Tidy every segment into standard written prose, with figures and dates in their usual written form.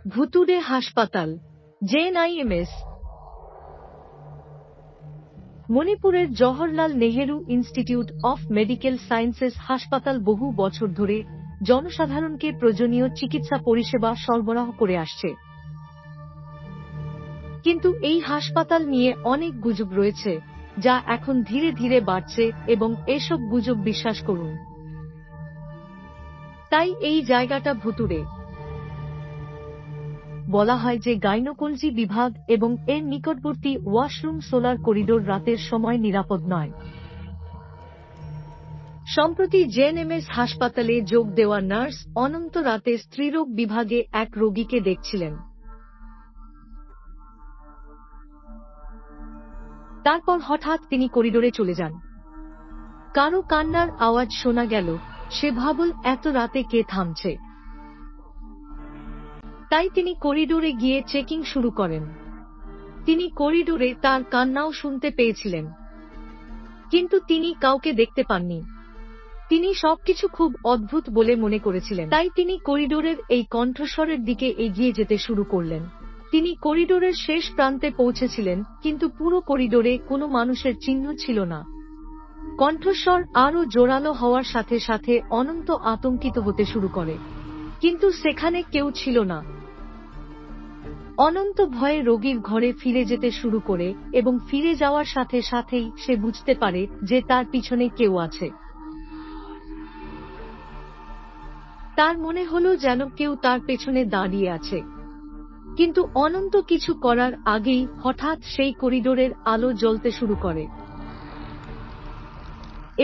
ভুতুড়ে হাসপাতাল, জেএনআইএমএস। মণিপুরের Jawaharlal Nehru institute of medical sciences হাসপাতাল বহু বছর ধরে জনসাধারণকে প্রয়োজনীয় চিকিৎসা পরিষেবা সরবরাহ করে আসছে। কিন্তু এই হাসপাতাল নিয়ে অনেক গুজব রয়েছে, যা এখন ধীরে ধীরে বাড়ছে, এবং এসব গুজব বিশ্বাস করুন। তাই এই জায়গাটা ভুতুড়ে। বলা হয় যে গাইনোকোলজি বিভাগ এবং এর নিকটবর্তী ওয়াশরুম সোলার করিডোর রাতের সময় নিরাপদ নয়। সম্প্রতি জেএনএমএস হাসপাতালে যোগ দেওয়া নার্স অনন্ত রাতে স্ত্রীরোগ বিভাগে এক রোগীকে দেখছিলেন। তারপর হঠাৎ তিনি করিডোরে চলে যান। কারো কান্নার আওয়াজ শোনা গেল। সে ভাবল এত রাতে কে থামছে। তাই তিনি করিডোরে গিয়ে চেকিং শুরু করেন। তিনি করিডোরে তার কান্নাও শুনতে পেয়েছিলেন, কিন্তু তিনি কাউকে দেখতে পাননি। তিনি সবকিছু খুব অদ্ভুত বলে মনে করেছিলেন। তাই তিনি করিডোরের এই কণ্ঠস্বরের দিকে এগিয়ে যেতে শুরু করলেন। তিনি করিডোরের শেষ প্রান্তে পৌঁছেছিলেন, কিন্তু পুরো করিডোরে কোনো মানুষের চিহ্ন ছিল না। কণ্ঠস্বর আরও জোরালো হওয়ার সাথে সাথে অনন্ত আতঙ্কিত হতে শুরু করে, কিন্তু সেখানে কেউ ছিল না। অনন্ত ভয়ে রোগীর ঘরে ফিরে যেতে শুরু করে, এবং ফিরে যাওয়ার সাথে সাথেই সে বুঝতে পারে যে তার পিছনে কেউ আছে। তার মনে হলো যেন কেউ তার পেছনে দাঁড়িয়ে আছে। কিন্তু অনন্ত কিছু করার আগেই হঠাৎ সেই করিডোরের আলো জ্বলতে শুরু করে,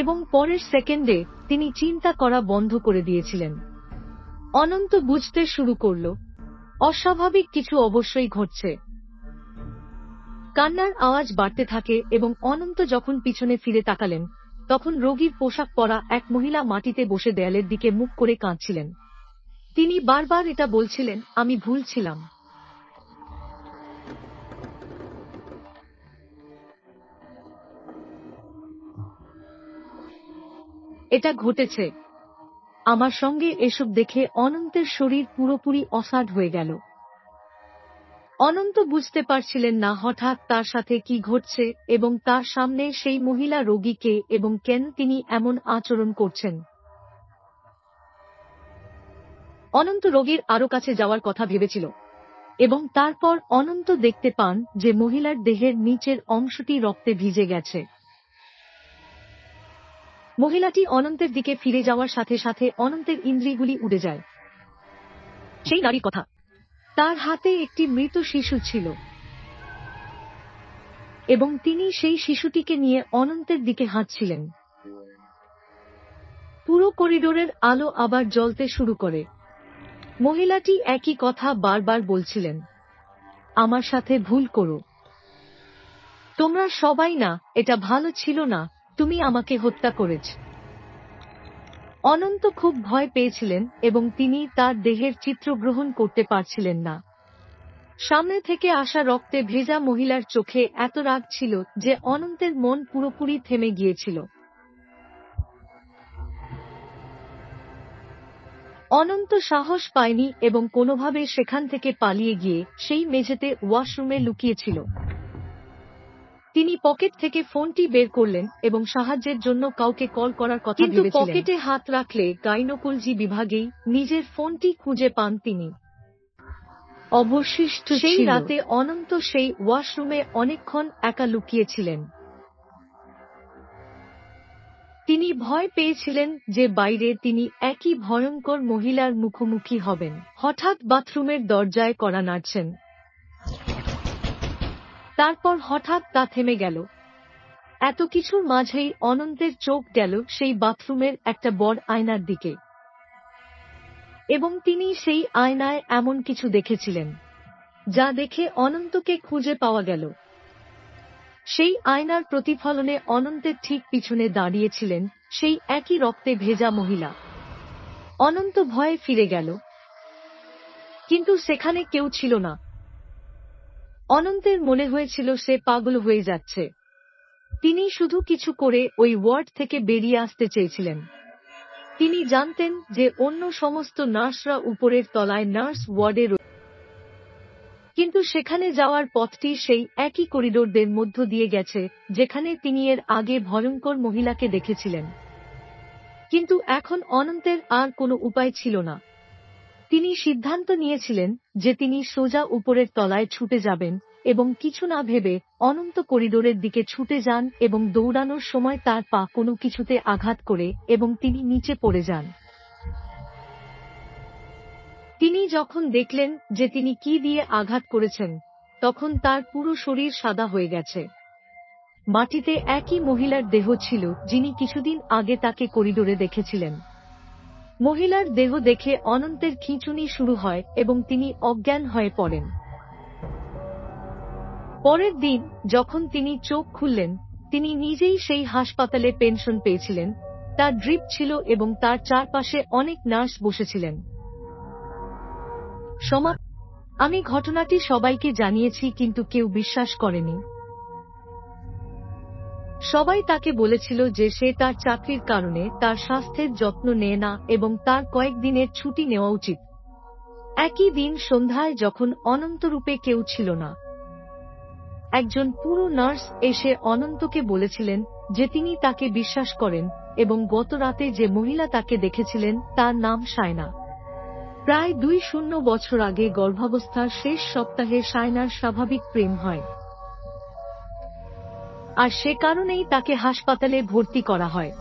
এবং পরের সেকেন্ডে তিনি চিন্তা করা বন্ধ করে দিয়েছিলেন। অনন্ত বুঝতে শুরু করল অস্বাভাবিক কিছু অবশ্যই ঘটছে। কান্নার আওয়াজ বাড়তে থাকে, এবং অনন্ত যখন পিছনে ফিরে তাকালেন, তখন রোগীর পোশাক পরা এক মহিলা মাটিতে বসে দেয়ালের দিকে মুখ করে কাঁদছিলেন। তিনি বারবার এটা বলছিলেন, আমি ভুল ছিলাম। এটা ঘটেছে আমার সঙ্গে। এসব দেখে অনন্তের শরীর পুরোপুরি অসাড় হয়ে গেল। অনন্ত বুঝতে পারছিলেন না হঠাৎ তার সাথে কি ঘটছে, এবং তার সামনে সেই মহিলা রোগী কে এবং কেন তিনি এমন আচরণ করছেন। অনন্ত রোগীর আরো কাছে যাওয়ার কথা ভেবেছিল, এবং তারপর অনন্ত দেখতে পান যে মহিলার দেহের নিচের অংশটি রক্তে ভিজে গেছে। মহিলাটি অনন্তের দিকে ফিরে যাওয়ার সাথে সাথে অনন্তের ইন্দ্রিয়গুলি উড়ে যায়। সেই নারীর কথা। তার হাতে একটি মৃত শিশু ছিল, এবং তিনি সেই শিশুটিকে নিয়ে অনন্তের দিকে হাঁটছিলেন। পুরো করিডোরের আলো আবার জ্বলতে শুরু করে। মহিলাটি একই কথা বারবার বলছিলেন, আমার সাথে ভুল করো, তোমরা সবাই না, এটা ভালো ছিল না, তুমি আমাকে হত্যা করেছ। অনন্ত খুব ভয় পেয়েছিলেন, এবং তিনি তার দেহের চিত্র গ্রহণ করতে পারছিলেন না। সামনে থেকে আসা রক্তে ভেজা মহিলার চোখে এত রাগ ছিল যে অনন্তের মন পুরোপুরি থেমে গিয়েছিল। অনন্ত সাহস পায়নি এবং কোনোভাবে সেখান থেকে পালিয়ে গিয়ে সেই মেঝেতে ওয়াশরুমে লুকিয়েছিল। তিনি পকেট থেকে ফোনটি বের করলেন এবং সাহায্যের জন্য কাউকে কল করার কথা ভেবেছিলেন। কিন্তু পকেটে হাত রাখলে গাইনোকোলজি বিভাগেই নিজের ফোনটি খুঁজে পান তিনি। অবশিষ্ট সেই রাতে অনন্ত সেই ওয়াশরুমে অনেকক্ষণ একা লুকিয়েছিলেন। তিনি ভয় পেয়েছিলেন যে বাইরে তিনি একই ভয়ঙ্কর মহিলার মুখোমুখি হবেন। হঠাৎ বাথরুমের দরজায় কড়া নাড়ছেন। তারপর হঠাৎ তা থেমে গেল। এত কিছুর মাঝেই অনন্তের চোখ গেল সেই বাথরুমের একটা বড় আয়নার দিকে, এবং তিনি সেই আয়নায় এমন কিছু দেখেছিলেন যা দেখে অনন্তকে খুঁজে পাওয়া গেল। সেই আয়নার প্রতিফলনে অনন্তের ঠিক পিছনে দাঁড়িয়েছিলেন সেই একই রক্তে ভেজা মহিলা। অনন্ত ভয়ে ফিরে গেল, কিন্তু সেখানে কেউ ছিল না। অনন্তের মনে হয়েছিল সে পাগল হয়ে যাচ্ছে। তিনি শুধু কিছু করে ওই ওয়ার্ড থেকে বেরিয়ে আসতে চেয়েছিলেন। তিনি জানতেন যে অন্য সমস্ত নার্সরা উপরের তলায় নার্স ওয়ার্ডে রয়েছে। কিন্তু সেখানে যাওয়ার পথটি সেই একই করিডোরদের মধ্য দিয়ে গেছে যেখানে তিনি এর আগে ভয়ঙ্কর মহিলাকে দেখেছিলেন। কিন্তু এখন অনন্তের আর কোনো উপায় ছিল না। তিনি সিদ্ধান্ত নিয়েছিলেন যে তিনি সোজা উপরের তলায় ছুটে যাবেন এবং কিছু না ভেবে অনন্ত করিডোরের দিকে ছুটে যান এবং দৌড়ানোর সময় তার পা কোনো কিছুতে আঘাত করে এবং তিনি নিচে পড়ে যান। তিনি যখন দেখলেন যে তিনি কি দিয়ে আঘাত করেছেন, তখন তার পুরো শরীর সাদা হয়ে গেছে। মাটিতে একই মহিলার দেহ ছিল যিনি কিছুদিন আগে তাকে করিডোরে দেখেছিলেন। মহিলার দেহ দেখে অনন্তের খিঁচুনি শুরু হয় এবং তিনি অজ্ঞান হয়ে পড়েন। পরের দিন যখন তিনি চোখ খুললেন, তিনি নিজেই সেই হাসপাতালে পেনশন পেয়েছিলেন। তার ড্রিপ ছিল এবং তার চারপাশে অনেক নার্স বসেছিলেন। আমি ঘটনাটি সবাইকে জানিয়েছি কিন্তু কেউ বিশ্বাস করেনি। সবাই তাকে বলেছিল যে সে তার চাকরির কারণে তার স্বাস্থ্যের যত্ন নেয় না এবং তার কয়েকদিনের ছুটি নেওয়া উচিত। একই দিন সন্ধ্যায় যখন অনন্তরূপে কেউ ছিল না, একজন পুরো নার্স এসে অনন্তকে বলেছিলেন যে তিনি তাকে বিশ্বাস করেন এবং গত রাতে যে মহিলা তাকে দেখেছিলেন তার নাম সায়না। প্রায় 20 বছর আগে গর্ভাবস্থার শেষ সপ্তাহে সায়নার স্বাভাবিক প্রেম হয়, আর সে কারণেই তাকে হাসপাতালে ভর্তি করা হয়।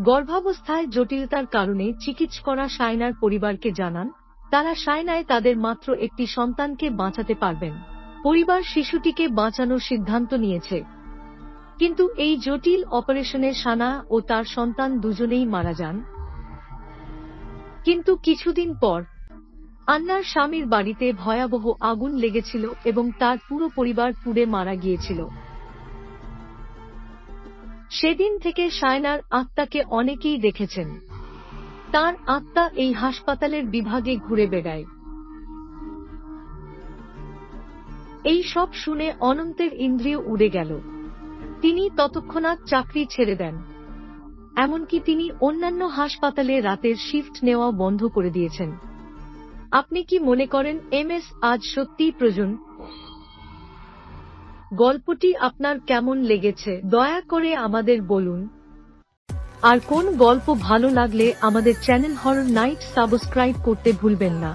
গর্ভাবস্থায় জটিলতার কারণে চিকিৎসকরা সায়নার পরিবারকে জানান তারা সায়নায় তাদের মাত্র একটি সন্তানকে বাঁচাতে পারবেন। পরিবার শিশুটিকে বাঁচানোর সিদ্ধান্ত নিয়েছে, কিন্তু এই জটিল অপারেশনে সানা ও তার সন্তান দুজনেই মারা যান। কিন্তু কিছুদিন পর আন্নার স্বামীর বাড়িতে ভয়াবহ আগুন লেগেছিল এবং তার পুরো পরিবার পুড়ে মারা গিয়েছিল। সেদিন থেকে সায়নার আত্মাকে অনেকেই দেখেছেন। তার আত্মা এই হাসপাতালের বিভাগে ঘুরে বেড়ায়। এই সব শুনে অনন্তের ইন্দ্রিয় উড়ে গেল। তিনি তৎক্ষণাৎ চাকরি ছেড়ে দেন। এমনকি তিনি অন্যান্য হাসপাতালে রাতের শিফট নেওয়া বন্ধ করে দিয়েছেন। আপনি কি মনে করেন এমএস আজ সত্যিই প্রয়োজন? গল্পটি আপনার কেমন লেগেছে দয়া করে আমাদের বলুন। আর কোন গল্প ভালো লাগলে আমাদের চ্যানেল হরর নাইট সাবস্ক্রাইব করতে ভুলবেন না।